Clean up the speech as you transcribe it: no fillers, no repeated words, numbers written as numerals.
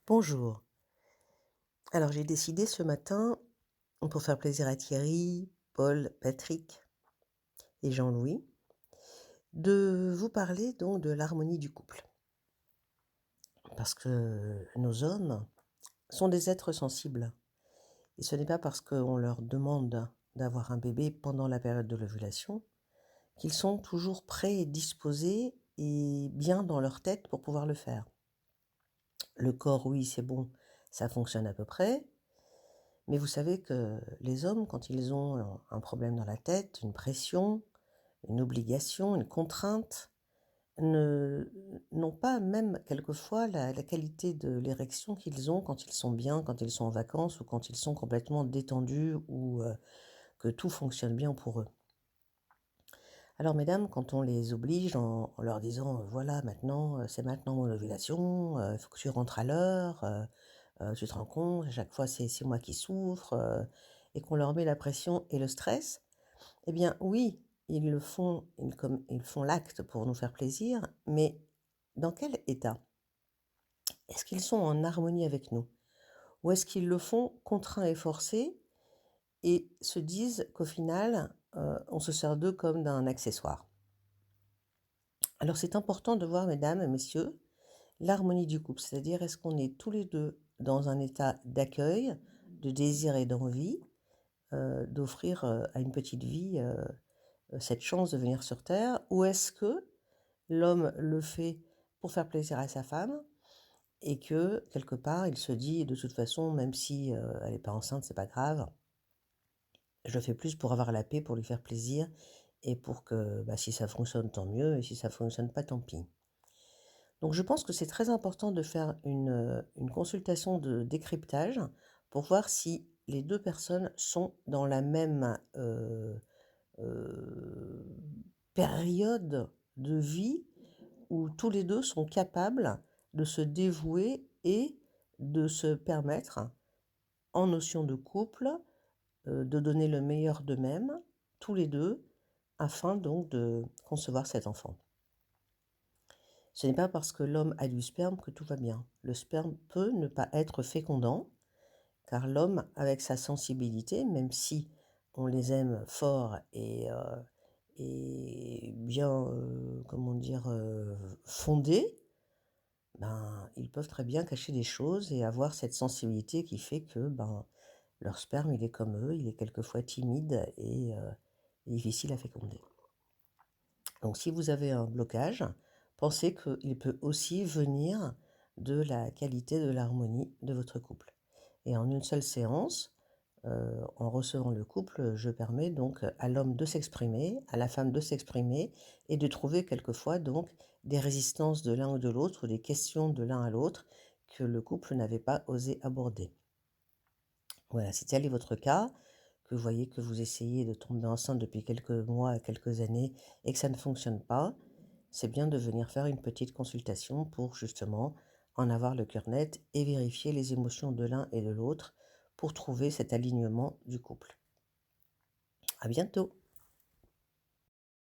Bonjour. Alors j'ai décidé ce matin, pour faire plaisir à Thierry, Paul, Patrick et Jean-Louis, de vous parler donc de l'harmonie du couple. Parce que nos hommes sont des êtres sensibles. Et ce n'est pas parce qu'on leur demande d'avoir un bébé pendant la période de l'ovulation qu'ils sont toujours prêts et disposés et bien dans leur tête pour pouvoir le faire. Le corps, oui, c'est bon, ça fonctionne à peu près. Mais vous savez que les hommes, quand ils ont un problème dans la tête, une pression, une obligation, une contrainte, ne n'ont pas même quelquefois la qualité de l'érection qu'ils ont quand ils sont bien, quand ils sont en vacances ou quand ils sont complètement détendus ou que tout fonctionne bien pour eux. Alors mesdames, quand on les oblige en leur disant voilà maintenant c'est maintenant mon ovulation, il faut que tu rentres à l'heure, tu te rends compte, à chaque fois c'est moi qui souffre, et qu'on leur met la pression et le stress, eh bien oui, ils le font, ils font l'acte pour nous faire plaisir, mais dans quel état? Est-ce qu'ils sont en harmonie avec nous? Ou est-ce qu'ils le font contraints et forcés et se disent qu'au final, on se sert d'eux comme d'un accessoire? Alors c'est important de voir, mesdames et messieurs, l'harmonie du couple, c'est-à-dire est-ce qu'on est tous les deux dans un état d'accueil, de désir et d'envie, d'offrir à une petite vie cette chance de venir sur Terre, ou est-ce que l'homme le fait pour faire plaisir à sa femme et que quelque part il se dit de toute façon même si elle n'est pas enceinte c'est pas grave, je fais plus pour avoir la paix, pour lui faire plaisir et pour que si ça fonctionne tant mieux et si ça fonctionne pas tant pis. Donc je pense que c'est très important de faire une consultation de décryptage pour voir si les deux personnes sont dans la même euh, période de vie où tous les deux sont capables de se dévouer et de se permettre, en notion de couple, de donner le meilleur d'eux-mêmes, tous les deux, afin donc de concevoir cet enfant. Ce n'est pas parce que l'homme a du sperme que tout va bien. Le sperme peut ne pas être fécondant, car l'homme, avec sa sensibilité, même si on les aime fort et bien, comment dire, fondés, ils peuvent très bien cacher des choses et avoir cette sensibilité qui fait que leur sperme, il est comme eux, il est quelquefois timide et difficile à féconder. Donc si vous avez un blocage, pensez qu'il peut aussi venir de la qualité de l'harmonie de votre couple. Et en une seule séance, en recevant le couple, je permets donc à l'homme de s'exprimer, à la femme de s'exprimer et de trouver quelquefois donc des résistances de l'un ou de l'autre ou des questions de l'un à l'autre que le couple n'avait pas osé aborder. Voilà, si tel est votre cas, que vous voyez que vous essayez de tomber enceinte depuis quelques mois, quelques années et que ça ne fonctionne pas, c'est bien de venir faire une petite consultation pour justement en avoir le cœur net et vérifier les émotions de l'un et de l'autre pour trouver cet alignement du couple. À bientôt!